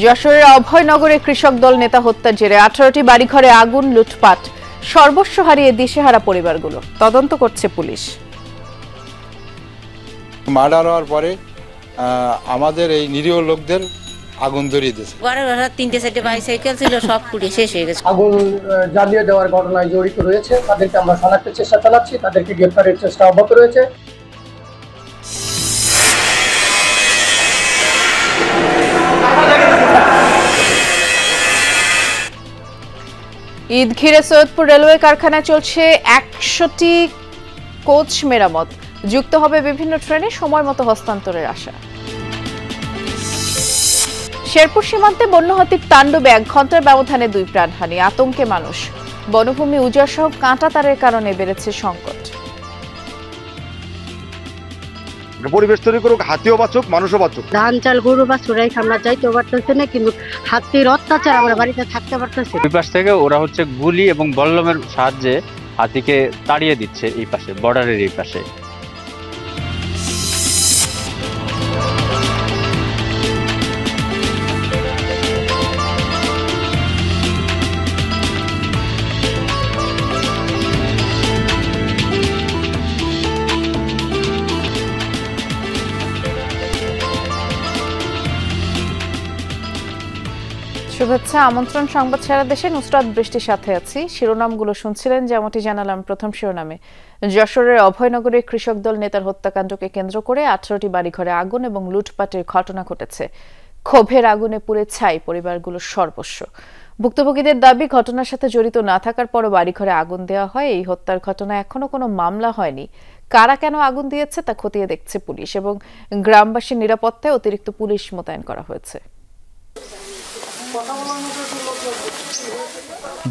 যশোরের অভয়নগরে কৃষক দল নেতা হত্যার জেরে 18টি বাড়িঘরে আগুন, লুটপাট, সর্বস্ব হারিয়ে দিশেহারা পরিবারগুলো। তদন্ত করছে পুলিশ। মার্ডার হওয়ার পরে আমাদের এই নিরীহ লোকদের আগুন ধরিয়ে দিয়েছে। তিনটে চারটে বাইসাইকেল ছিল, সব পুড়ে শেষ হয়ে গেছে। আগুন জ্বালিয়ে দেওয়ার ঘটনায় জড়িত রয়েছে তাদেরকে আমরা শনাক্তের চেষ্টা চালাচ্ছি, তাদেরকে গ্রেফতারের চেষ্টা অব্যাহত রয়েছে। ঈদ ঘিরে সৈয়দপুর রেলওয়ে কারখানায় চলছে 100টি কোচ মেরামত, যুক্ত হবে বিভিন্ন ট্রেনে, সময় মতো হস্তান্তরের আশা। শেরপুর সীমান্তে বন্যহাতির তাণ্ডবে 1 ঘন্টার ব্যবধানে 2 প্রাণহানি, আতঙ্কে মানুষ। বনভূমি উজাড় সহ কাঁটা তারের কারণে বেড়েছে সংকট। পরিবেশ তৈরি করুক, হাতিও বাঁচুক, মানুষও বাঁচুক। ধান চাল গরু বা চোরাই আমরা যাইতে পারতেছে না, কিন্তু হাতির অত্যাচার আমরা বাড়িতে থাকতে পারতেছি। ওই পাশ থেকে ওরা গুলি এবং বল্লমের সাহায্যে হাতিকে তাড়িয়ে দিচ্ছে এই পাশে, বর্ডারের এই পাশে। শুভেচ্ছা, আমন্ত্রণ সংবাদ সারা দেশে। নুসরাত বৃষ্টির সাথে আছি। শিরোনামগুলো শুনছিলেন, যেমনটি জানালাম প্রথম শিরোনামে। যশোরের অভয়নগরে কৃষক দল নেতার হত্যাকাণ্ডকে কেন্দ্র করে 18টি বাড়িঘরে আগুন এবং লুটপাটের ঘটনা ঘটেছে। ক্ষোভের আগুনে পুড়ে ছাই পরিবারগুলোর সর্বস্ব। ভুক্তভোগীদের দাবি, ঘটনার সাথে জড়িত না থাকার পরও বাড়িঘরে আগুন দেওয়া হয়। এই হত্যার ঘটনায় এখনো কোনো মামলা হয়নি। কারা কেন আগুন দিয়েছে তা খতিয়ে দেখছে পুলিশ, এবং গ্রামবাসীর নিরাপত্তায় অতিরিক্ত পুলিশ মোতায়েন করা হয়েছে।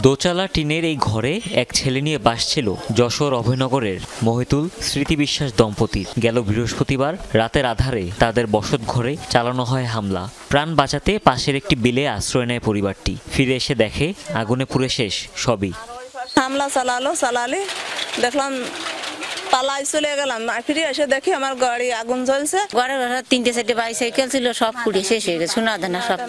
দোচালা টিনের এই ঘরে এক ছেলে নিয়ে বাস ছিল যশোর অভয়নগরের মহিতুল স্মৃতি বিশ্বাস দম্পতির। গেল বৃহস্পতিবার রাতের আধারে তাদের বসত ঘরে চালানো হয় হামলা। প্রাণ বাঁচাতে পাশের একটি বিলে আশ্রয় নেয় পরিবারটি। ফিরে এসে দেখে আগুনে পুড়ে শেষ সবই। হামলা চালালে দেখলাম, পালাই চলে গেলাম। ফিরে এসে দেখি আমার গাড়ি আগুন জ্বলছে। ঘরে তিনটে চারটে বাইসাইকেল ছিল, সব পুড়ে শেষ হয়ে গেছে। শোনা দেনা সব।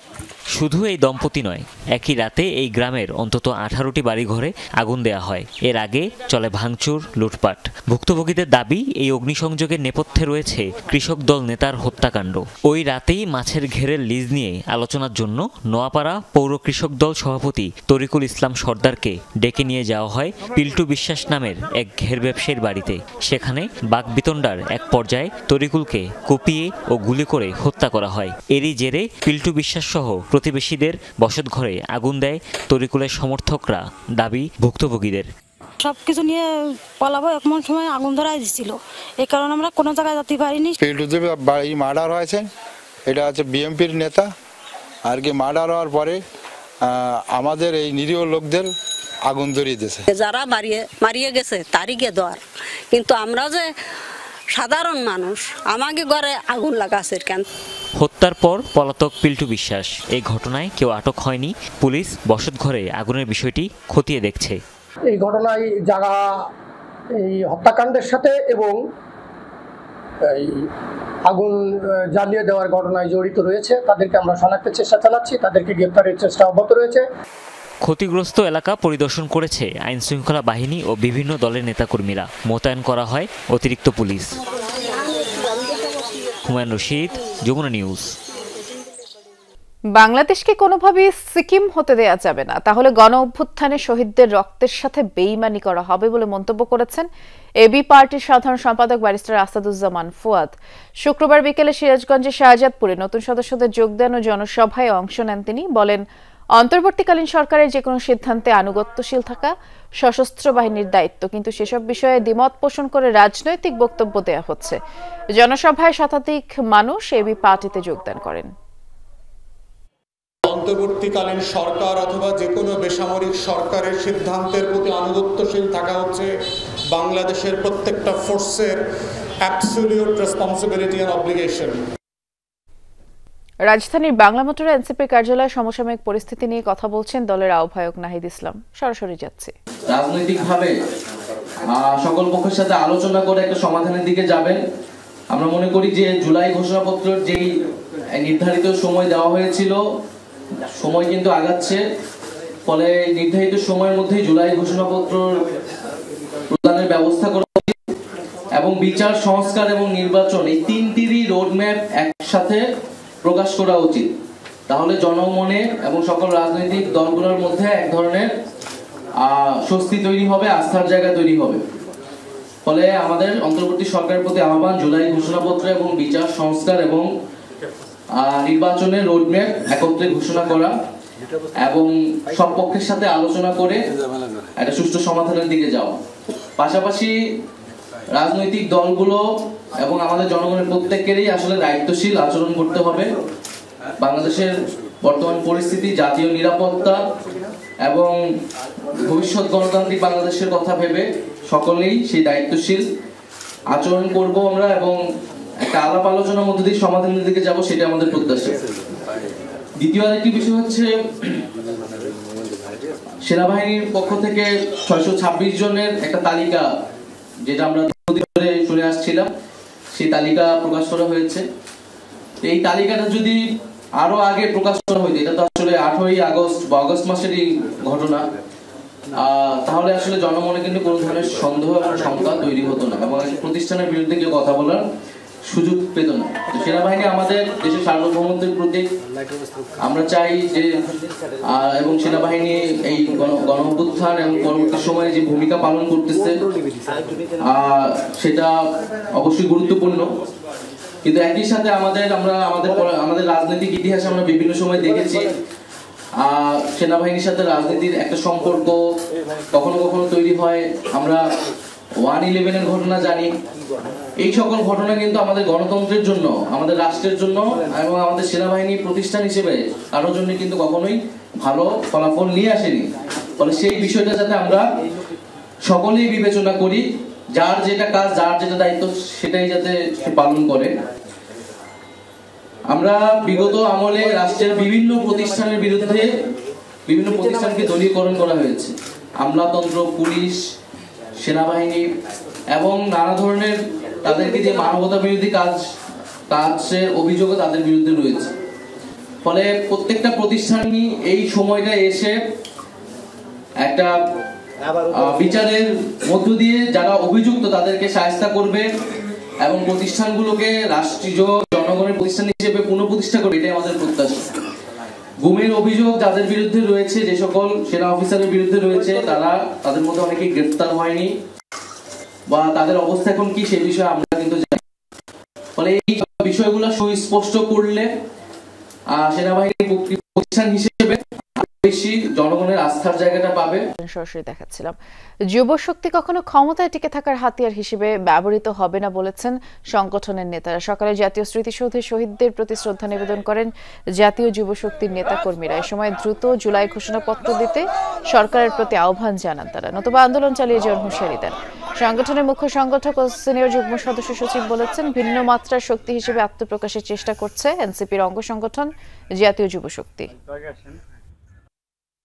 শুধু এই দম্পতি নয়, একই রাতে এই গ্রামের অন্তত 18টি বাড়িঘরে আগুন দেয়া হয়। এর আগে চলে ভাঙচুর, লুটপাট। ভুক্তভোগীদের দাবি, এই অগ্নিসংযোগের নেপথ্যে রয়েছে কৃষক দল নেতার হত্যাকাণ্ড। ওই রাতেই মাছের ঘেরের লিজ নিয়ে আলোচনার জন্য নোয়াপাড়া পৌর কৃষক দল সভাপতি তরিকুল ইসলাম সর্দারকে ডেকে নিয়ে যাওয়া হয় পিল্টু বিশ্বাস নামের এক ঘের ব্যবসায়ীর বাড়িতে। সেখানে বাকবিতণ্ডার এক পর্যায়ে তরিকুলকে কুপিয়ে ও গুলি করে হত্যা করা হয়। এরই জেরে পিল্টু বিশ্বাস সহ প্রতিবেশীদের বসতঘরে আগুন দেয় তরিকুলের সমর্থকরা। দাবি ভুক্তভোগীদের, সবকিছু নিয়ে পালাবো, এমন সময় আগুন ধরাই দিছিল, এই কারণে আমরা কোনো জায়গায় যেতে পারিনি। পিল্টুদের বাড়ি মার্ডার হয়েছে, এটা হচ্ছে বিএমপির নেতা। আর কি মার্ডার হওয়ার পরে আমাদের এই নিরীহ লোকদের আগুন ধরিয়ে দিয়েছে। যারা মারিয়ে গেছে তারই গে দর, কিন্তু আমরা যে সাধারণ মানুষ, আমাকে ঘরে আগুন লাগাছে কেন? হত্যার পর পলাতক পিল্টু বিশ্বাস। এই ঘটনায় কেউ আটক হয়নি। পুলিশ বসতঘরে আগুনের বিষয়টি খতিয়ে দেখছে। এই ঘটনায় যারা এই হত্যাকাণ্ডের সাথে এবং এই আগুন জ্বালিয়ে দেওয়ার ঘটনায় জড়িত রয়েছে তাদেরকে আমরা শনাক্তের চেষ্টা চালাচ্ছি, তাদেরকে গ্রেফতারের চেষ্টা অব্যাহত রয়েছে। ক্ষতিগ্রস্ত এলাকা পরিদর্শন করেছে আইন শৃঙ্খলা বাহিনী ও বিভিন্ন দলের নেতাকর্মীরা। মোতায়েন করা হয় অতিরিক্ত পুলিশ। হুমায়ুন রশিদ, যমুনা নিউজ। বাংলাদেশকে কোনোভাবেই সিকিম হতে দেয়া যাবে না, তাহলে গণ অভ্যুত্থানে শহীদদের রক্তের সাথে বেইমানি করা হবে বলে মন্তব্য করেছেন এবি পার্টির সাধারণ সম্পাদক ব্যারিস্টার আসাদুজ্জামান ফুয়াদ। শুক্রবার বিকেলে সিরাজগঞ্জের শাহজাদপুরে নতুন সদস্যদের যোগদান ও জনসভায় অংশ নেন তিনি। বলেন, অন্তর্বর্তীকালীন সরকারের যে কোনো সিদ্ধান্তে আনুগত্যশীল থাকা সশস্ত্র বাহিনীর দায়িত্ব, কিন্তু সেসব বিষয়ে দ্বিমত পোষণ করে রাজনৈতিক বক্তব্য দেয়া হচ্ছে। জনসভায় শতাধিক মানুষ এবি পার্টিতে যোগদান করেন। অন্তর্বর্তীকালীন সরকার অথবা যে কোনো বেসামরিক সরকারের সিদ্ধান্তের প্রতি আনুগত্যশীল থাকা হচ্ছে বাংলাদেশের প্রত্যেকটা ফোর্সের অ্যাবসলিউট রেসপন্সিবিলিটি এন্ড অব্লিগেশন। রাজধানীর বাংলা মোটরে এনসিপির কার্যালয়ে সমসাময়িক পরিস্থিতি নিয়ে কথা বলছেন দলের আহ্বায়ক নাহিদ ইসলাম। সরাসরি যাচ্ছে। রাজনৈতিকভাবে সকল পক্ষের সাথে আলোচনা করে একটা সমাধানের দিকে যাবেন। আমরা মনে করি যে জুলাই ঘোষণাপত্রের যেই নির্ধারিত সময় দেওয়া হয়েছিল সময় কিন্তু আগাচ্ছে, ফলে নির্ধারিত সময়ের মধ্যে জুলাই ঘোষণাপত্র প্রদানের ব্যবস্থা করা উচিত এবং বিচার, সংস্কার এবং নির্বাচন এই তিনটিরই রোডম্যাপ একসাথে প্রকাশ করা উচিত। তাহলে জনমনে এবং সকল রাজনৈতিক দলগুলোর মধ্যে এক ধরনের স্বস্তি তৈরি হবে, আস্থার জায়গা তৈরি হবে। ফলে আমাদের অন্তর্বর্তী সরকারের প্রতি আহ্বান, জুলাই ঘোষণাপত্র এবং বিচার, সংস্কার এবং নির্বাচনের রোডম্যাপ একত্রে ঘোষণা করা এবং সব পক্ষের সাথে আলোচনা করে একটা সুষ্ঠু সমাধানের দিকে যাওয়া। পাশাপাশি রাজনৈতিক দলগুলো এবং আমাদের জনগণের প্রত্যেকেরই আসলে দায়িত্বশীল আচরণ করতে হবে। বাংলাদেশের বর্তমান পরিস্থিতি, জাতীয় নিরাপত্তা এবং ভবিষ্যৎ গণতান্ত্রিক বাংলাদেশের কথা ভেবে সকলেই সেই দায়িত্বশীল আচরণ করব আমরা এবং একটা আলাপ আলোচনার মধ্যে দিয়ে সমাধানের দিকে যাব, সেটা আমাদের প্রত্যাশা। দ্বিতীয় আরেকটি বিষয় হচ্ছে সেনাবাহিনীর পক্ষ থেকে 626 জনের একটা তালিকা, যেটা আমরা ধরে শুনে আসছিলাম, সেই তালিকা প্রকাশ করা হয়েছে। এই তালিকাটা যদি আরো আগে প্রকাশ করা হইতো, এটা তো আসলে 8ই আগস্ট বা আগস্ট মাসেরই ঘটনা, তাহলে আসলে জনমনে কিন্তু কোনো ধরনের সন্দেহ এবং শঙ্কা তৈরি হতো না এবং প্রতিষ্ঠানের বিরুদ্ধে কেউ কথা বলার সুযোগ পেত না। সেনাবাহিনী আমাদের দেশের সার্বভৌমত্বের প্রতীক। আমরা চাই যে এবং সেনাবাহিনী এই গণ অভ্যুত্থান এবং পরবর্তী সময়ে যে ভূমিকা পালন করতেছে সেটা অবশ্যই গুরুত্বপূর্ণ। কিন্তু একই সাথে আমাদের রাজনৈতিক ইতিহাসে আমরা বিভিন্ন সময় দেখেছি সেনাবাহিনীর সাথে রাজনীতির একটা সম্পর্ক কখনো কখনো তৈরি হয়। আমরা 1/11-এর ঘটনা জানি। এই সকল ঘটনা কিন্তু আমাদের গণতন্ত্রের জন্য, আমাদের রাষ্ট্রের জন্য এবং আমাদের সেনাবাহিনী প্রতিষ্ঠান হিসেবে কারোর জন্য কিন্তু কখনোই ভালো ফলাফল নিয়ে আসেনি। ফলে সেই বিষয়টা যাতে আমরা সকলেই বিবেচনা করি, যার যেটা কাজ, যার যেটা দায়িত্ব, সেটাই যাতে সে পালন করে। আমরা বিগত আমলে রাষ্ট্রের বিভিন্ন প্রতিষ্ঠানের বিরুদ্ধে বিভিন্ন প্রতিষ্ঠানকে দলীয়করণ করা হয়েছে। আমলাতন্ত্র, পুলিশ, সেনাবাহিনী এবং নানা ধরনের তাদেরকে যে মানবতা বিরোধী কাজের অভিযোগও তাদের বিরুদ্ধে রয়েছে। ফলে প্রত্যেকটা প্রতিষ্ঠানই এই সময়টা এসে একটা বিচারের মধ্য দিয়ে যারা অভিযুক্ত তাদেরকে শায়েস্তা করবে এবং প্রতিষ্ঠানগুলোকে রাষ্ট্রীয় জনগণের প্রতিষ্ঠান হিসেবে পুনঃপ্রতিষ্ঠা করবে, এটাই আমাদের প্রত্যাশা। গুমের অভিযোগ যাদের বিরুদ্ধে রয়েছে, যে সকল সেনা অফিসারের বিরুদ্ধে রয়েছে, তাদের মধ্যে অনেকেই গ্রেফতার হয়নি বা তাদের অবস্থা এখন কি সেই বিষয়ে আমরা কিন্তু জানি। ফলে এই বিষয়গুলো সুস্পষ্ট করলে সেনাবাহিনী প্রতিষ্ঠান হিসেবে বেশি জনগণের আস্থার জায়গাটা পাবে। সরাসরি দেখাচ্ছিলাম, যুব শক্তি কখনো ক্ষমতায় টিকে থাকার হাতিয়ার হিসেবে ব্যবহৃত হবে না বলেছেন সংগঠনের নেতারা। সকালে জাতীয় স্মৃতিসৌধে শহীদদের প্রতি শ্রদ্ধা নিবেদন করেন জাতীয় যুব শক্তির নেতা কর্মীরা। এ সময় দ্রুত জুলাই ঘোষণাপত্র দিতে সরকারের প্রতি আহ্বান জানান তারা, নতুবা আন্দোলন চালিয়ে যাওয়ার হুঁশিয়ারি দেন। সংগঠনের মুখ্য সংগঠক ও সিনিয়র যুগ্ম সদস্য সচিব বলেছেন, ভিন্ন মাত্রার শক্তি হিসেবে আত্মপ্রকাশের চেষ্টা করছে এনসিপির অঙ্গ সংগঠন জাতীয় যুব শক্তি।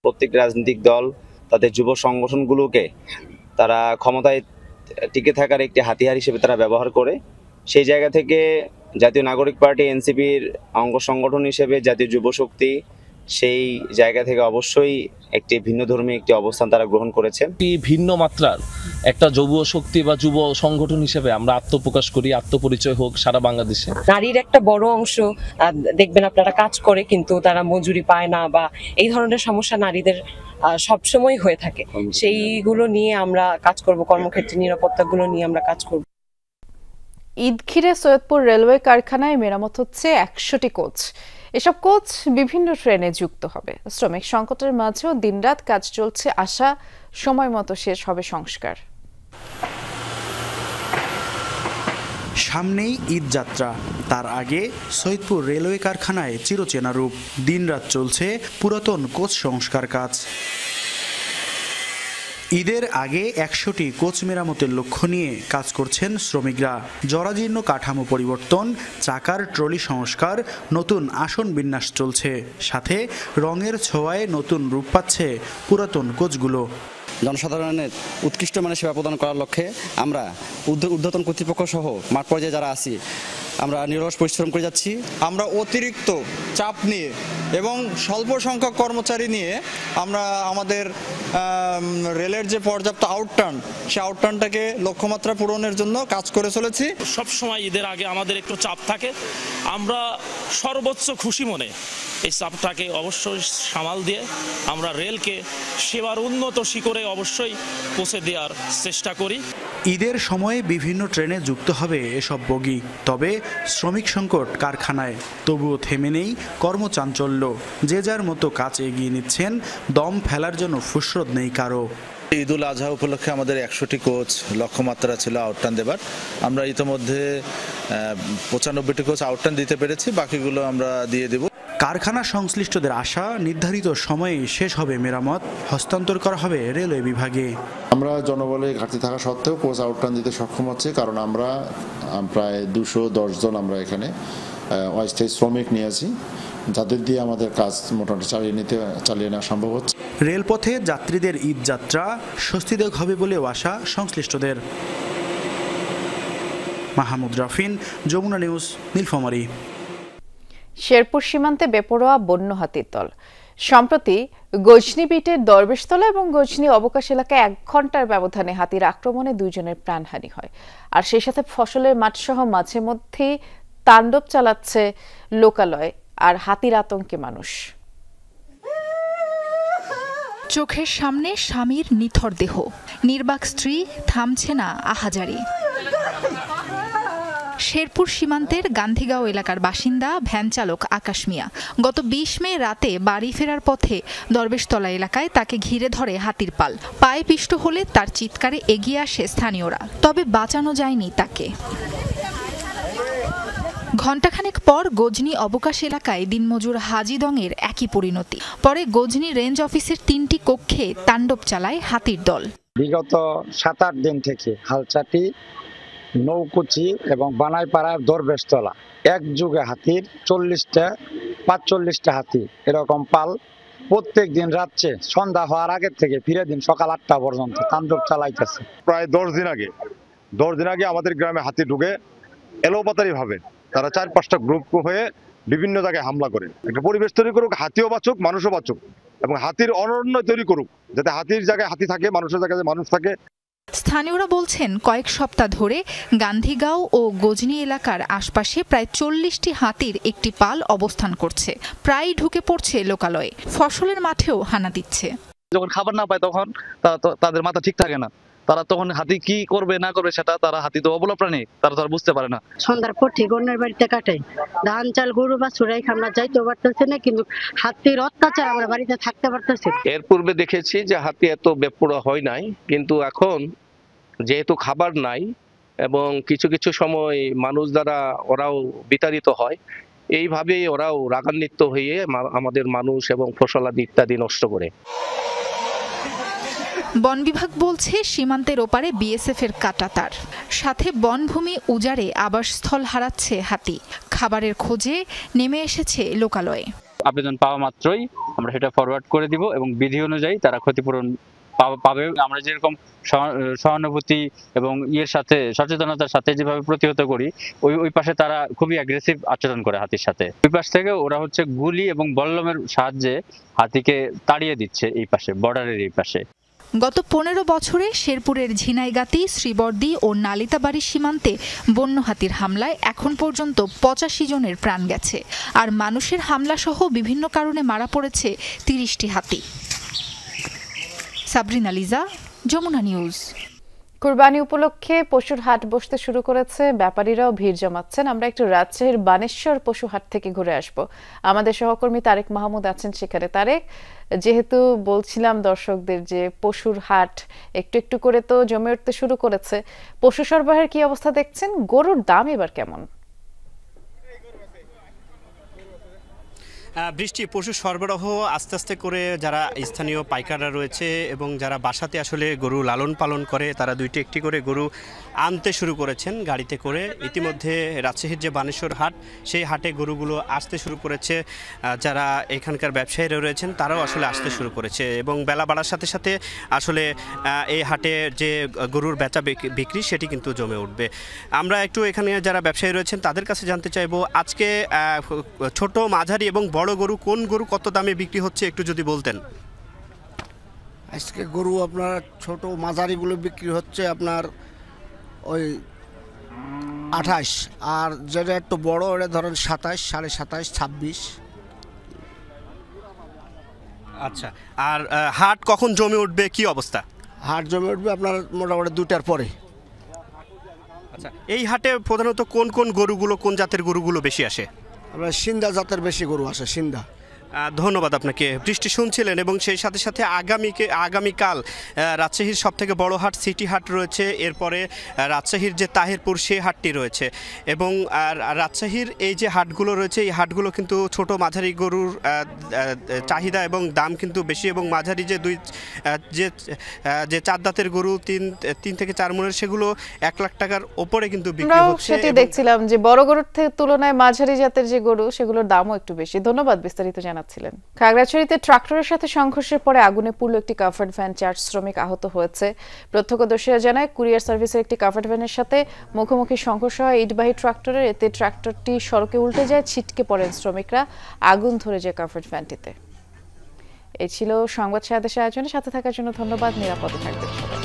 প্রত্যেক রাজনৈতিক দল তাদের যুব সংগঠনগুলোকে তারা ক্ষমতায় টিকে থাকার একটি হাতিয়ার হিসেবে তারা ব্যবহার করে। সেই জায়গা থেকে জাতীয় নাগরিক পার্টি এনসিপির অঙ্গ সংগঠন হিসেবে জাতীয় যুব শক্তি সেই জায়গা থেকে অবশ্যই একটি ভিন্নধর্মী একটি অবস্থান তারা গ্রহণ করেছেন। ভিন্ন মাত্রার একটা যুব শক্তি বা যুব সংগঠন হিসেবে আমরা আত্মপ্রকাশ করি, আত্মপরিচয় হোক সারা বাংলাদেশে। নারীর একটা বড় অংশ দেখবেন আপনারা কাজ করে কিন্তু তারা মজুরি পায় না, বা এই ধরনের সমস্যা নারীদের সবসময় হয়ে থাকে। সেইগুলো নিয়ে আমরা কাজ করব, কর্মক্ষেত্রে নিরাপত্তাগুলো নিয়ে আমরা কাজ করব। ঈদ ঘিরে সৈয়দপুর রেলওয়ে কারখানায় মেরামত হচ্ছে 100টি কোচ। এসব কোচ বিভিন্ন ট্রেনে যুক্ত হবে। শ্রমিক সংকটের মাঝেও দিনরাত কাজ চলছে, আশা সময় মতো শেষ হবে সংস্কার। সামনেই ঈদ যাত্রা, তার আগে সৈয়দপুর রেলওয়ে কারখানায় চিরচেনা রূপ। দিনরাত চলছে পুরাতন কোচ সংস্কার কাজ। ঈদের আগে 100টি কোচ মেরামতের লক্ষ্য নিয়ে কাজ করছেন শ্রমিকরা। জরাজীর্ণ কাঠামো পরিবর্তন, চাকার ট্রলি সংস্কার, নতুন আসন বিন্যাস চলছে, সাথে রঙের ছোঁয়ায় নতুন রূপ পাচ্ছে পুরাতন কোচগুলো। জনসাধারণের উৎকৃষ্ট মানের সেবা প্রদান করার লক্ষ্যে আমরা ঊর্ধ্বতন কর্তৃপক্ষ সহ মাঠ পর্যায়ে যারা আছি আমরা নিরলস পরিশ্রম করে যাচ্ছি। আমরা অতিরিক্ত চাপ নিয়ে এবং স্বল্প সংখ্যক কর্মচারী নিয়ে আমরা আমাদের রেলের যে পর্যাপ্ত আউটটার্ন, সেই আউটটার্নটাকে লক্ষ্যমাত্রা পূরণের জন্য কাজ করে চলেছি। সবসময় ঈদের আগে আমাদের একটু চাপ থাকে, আমরা সর্বোচ্চ খুশি মনে এই চাপটাকে অবশ্যই সামাল দিয়ে আমরা রেলকে সেবার উন্নত শিখরে অবশ্যই পৌঁছে দেওয়ার চেষ্টা করি। ঈদের সময়ে বিভিন্ন ট্রেনে যুক্ত হবে এসব বগি, তবে শ্রমিক সংকট কারখানায় তবুও থেমে নেই কর্মচাঞ্চল্য। যে যার মতো কাজ এগিয়ে নিচ্ছেন, দম ফেলার জন্য ফুসরত নেই কারো। ঈদ উল আজহা উপলক্ষে আমাদের 100টি কোচ লক্ষ্যমাত্রা ছিল আউটটার্ন দেবার। আমরা ইতিমধ্যে 95টি কোচ আউটটার্ন দিতে পেরেছি, বাকিগুলো আমরা দিয়ে দেব। কারখানা সংশ্লিষ্টদের আশা, নির্ধারিত সময়ে শেষ হবে মেরামত, হস্তান্তর করা হবে রেলওয়ে বিভাগে। আমরা জনবলের ঘাটতি থাকা সত্ত্বেও কোচ আউটটার্ন দিতে সক্ষম হচ্ছে, কারণ আমরা প্রায় 210 জন আমরা এখানে অস্থায়ী শ্রমিক নিয়েছি, যাদের দিয়ে আমাদের কাজ মোটামুটি চালিয়ে নেওয়া সম্ভব হচ্ছে। রেলপথে যাত্রীদের ঈদ যাত্রা স্বস্তিদায়ক হবে বলেও আশা সংশ্লিষ্টদের। মাহমুদ রাফিন, যমুনা নিউজ, নীলফামারী। শেরপুর সীমান্তে বেপরোয়া বন্য হাতির দল। সম্প্রতি গজনী বিটের দরবেশতলা এবং গজনী অবকাশ এলাকায় 1 ঘন্টার ব্যবধানে হাতির আক্রমণে 2 জনের প্রাণহানি হয়। আর সেই সাথে ফসলের মাঠসহ মাঝে মধ্যেই তাণ্ডব চালাচ্ছে লোকালয় আর হাতির আতঙ্কে মানুষ। চোখের সামনে স্বামীর নিথর দেহ, নির্বাক স্ত্রী, থামছে না আহাজারি। শেরপুর সীমান্তের গান্ধীগাঁও এলাকার বাসিন্দা ভ্যান চালক আকাশ মিয়া গত 20 মে রাতে বাড়ি ফেরার পথে দরবেশতলা এলাকায় তাকে ঘিরে ধরে হাতির পাল। পায়ে পিষ্ট হলে তার চিৎকারে এগিয়ে আসে স্থানীয়রা, তবে বাঁচানো যায়নি তাকে। ঘণ্টাখানেক পর গজনী অবকাশ এলাকায় দিনমজুর হাজি দঙের একই পরিণতি। পরে গজনী রেঞ্জ অফিসের 3টি কক্ষে তাণ্ডব চালায় হাতির দল। বিগত 7-8 দিন থেকে হালচাটি, নৌকুচি এবং বানাইপাড়ার দরবেশতলা একযুগে হাতির 40-45টা হাতি এরকম পাল প্রত্যেক দিন রাত্রে সন্ধ্যা হওয়ার আগের থেকে ফিরে দিন সকাল 8টা পর্যন্ত তাণ্ডব চালাইতেছে। প্রায় 10 দিন আগে আমাদের গ্রামে হাতি ঢুকে এলোপাতারি ভাবে তারা 4-5টা গ্রুপ হয়ে বিভিন্ন জায়গায় হামলা করে একটা পরিবেশ তৈরি করুক, হাতিও বাঁচুক, মানুষও বাঁচুক, এবং হাতির অরণ্য তৈরি করুক, যাতে হাতির জায়গায় হাতি থাকে, মানুষের জায়গায় মানুষ থাকে। স্থানীয়রা বলছেন, কয়েক সপ্তাহ ধরে গান্ধীগাঁও ও গজনী এলাকার আশপাশে প্রায় 40টি হাতির একটি পাল অবস্থান করছে, প্রায় ঢুকে পড়ছে লোকালয়ে, ফসলের মাঠেও হানা দিচ্ছে। যখন খাবার না পায় তখন তাদের মাথা ঠিক থাকে না, তারা তখন হাতি কি করবে না করবে সেটা তারা, হাতি তো অবলা প্রাণী, তারা তো আর বুঝতে পারে না। সন্ধ্যার পর ঠিক অন্যের বাড়িতে কাটে ধান চাল গরু বা চুরাই আমরা যাইতে পারতেছে না, কিন্তু হাতির অত্যাচার আমরা বাড়িতে থাকতে পারতেছি। এর পূর্বে দেখেছি যে হাতি এত বেপরোয়া হয় নাই, কিন্তু এখন যেহেতু খাবার নাই এবং কিছু কিছু সময় মানুষ দ্বারা ওরাও বিতাড়িত হয়, এইভাবেই ওরাও রাগান্বিত হয়ে আমাদের মানুষ এবং ফসলাদি ইত্যাদি নষ্ট করে। বন বিভাগ বলছে, সীমান্তের ওপারে বিএসএফ এর কাঁটাতার, সাথে বনভূমি উজাড়ে আবাসস্থল হারাচ্ছে হাতি। খাবারের খোঁজে নেমে এসেছে লোকালয়ে। আবেদন পাওয়া মাত্রই আমরা সেটা ফরওয়ার্ড করে দিব এবং বিধি অনুযায়ী তারা ক্ষতিপূরণ পাবে। আমরা যেরকম সহানুভূতি এবং সাথে সচেতনতার সাথে যেভাবে প্রতিহত করি, ওই পাশে তারা খুবই অ্যাগ্রেসিভ আচরণ করে হাতির সাথে। ওই পাশ থেকে ওরা হচ্ছে গুলি এবং বল্লমের সাহায্যে হাতিকে তাড়িয়ে দিচ্ছে এই পাশে, বর্ডারের এই পাশে। গত 15 বছরে শেরপুরের ঝিনাইগাতি, শ্রীবর্দী ও নালিতাবাড়ি সীমান্তে বন্য হাতির হামলায় এখন পর্যন্ত 85 জনের প্রাণ গেছে, আর মানুষের হামলা সহ বিভিন্ন কারণে মারা পড়েছে 30টি হাতি। সাবরিনা লিজা, যমুনা নিউজ। কুরবানি উপলক্ষে পশুর হাট বসতে শুরু করেছে, ব্যাপারীরাও ভিড় জমাচ্ছেন। আমরা একটু রাজশাহীর বানেশ্বর পশু হাট থেকে ঘুরে আসব। আমাদের সহকর্মী তারেক মাহমুদ আছেন সেখানে। তারেক, যেহেতু বলছিলাম দর্শকদের যে পশুর হাট একটু একটু করে তো জমে উঠতে শুরু করেছে, পশু সরবরাহের কি অবস্থা দেখছেন? গরুর দাম এবার কেমন? বৃষ্টি পশু সরবরাহ আস্তে আস্তে করে যারা স্থানীয় পাইকাররা রয়েছে এবং যারা বাসাতে আসলে গরু লালন পালন করে তারা দুইটি একটি করে গরু আনতে শুরু করেছেন গাড়িতে করে। ইতিমধ্যে রাজশাহীর যে বানেশ্বর হাট সেই হাটে গরুগুলো আসতে শুরু করেছে, যারা এখানকার ব্যবসায়ীরা রয়েছেন তারাও আসলে আসতে শুরু করেছে এবং বেলা বাড়ার সাথে সাথে আসলে এই হাটে যে গরুর বেচা বিক্রি সেটি কিন্তু জমে উঠবে। আমরা একটু এখানে যারা ব্যবসায়ী রয়েছেন তাদের কাছে জানতে চাইবো আজকে ছোট মাঝারি এবং বড় গরু কোন গরু কত দামে বিক্রি হচ্ছে একটু যদি বলতেন। আজকে গরু আপনার ছোট মাঝারিগুলো বিক্রি হচ্ছে আপনার ওই 28, আর যেটা একটু বড় ওটা ধরেন 27, 27.5, 26। আচ্ছা, আর হাট কখন জমে উঠবে, কি অবস্থা? হাট জমে উঠবে আপনার মোটামুটি 2টার পরে। আচ্ছা, এই হাটে প্রধানত কোন কোন গরুগুলো, কোন জাতের গরুগুলো বেশি আসে? আপনার সিন্ধা জাতের বেশি গরু আসে, সিন্ধা। ধন্যবাদ আপনাকে। বৃষ্টি শুনছিলেন এবং সেই সাথে সাথে আগামীকাল রাজশাহীর সবথেকে বড় হাট সিটি হাট রয়েছে, এরপরে রাজশাহীর যে তাহিরপুর সেই হাটটি রয়েছে এবং রাজশাহীর এই যে হাটগুলো রয়েছে এই হাটগুলো কিন্তু ছোট মাঝারি গরুর চাহিদা এবং দাম কিন্তু বেশি এবং মাঝারি যে 4 দাঁতের গরু 3 থেকে 4 মনের সেগুলো 1 লাখ টাকার ওপরে কিন্তু বিক্রি হচ্ছে। সেটি দেখছিলাম যে বড় গরুর তুলনায় মাঝারি জাতের যে গরু সেগুলোর দামও একটু বেশি। ধন্যবাদ বিস্তারিত জানাচ্ছিলেন। খাগড়াছড়িতে ট্রাক্টরের সাথে সংঘর্ষের পরে আগুনে পুড়ল একটি কাভার্ড ভ্যান, 4 শ্রমিক আহত হয়েছে। প্রত্যক্ষদর্শীরা জানায় কুরিয়ার সার্ভিসের একটি কাভার্ড ভ্যানের সাথে মুখোমুখি সংঘর্ষ হয় ইটবাহী ট্রাক্টরের। এতে ট্রাক্টরটি সড়কে উল্টে যায়, ছিটকে পড়েন শ্রমিকরা, আগুন ধরে যায় কাভার্ড ভ্যানটিতে। এই ছিল সংবাদ সারাদেশের আয়োজনে, সাথে থাকার জন্য ধন্যবাদ। নিরাপদে থাকবেন সবাই।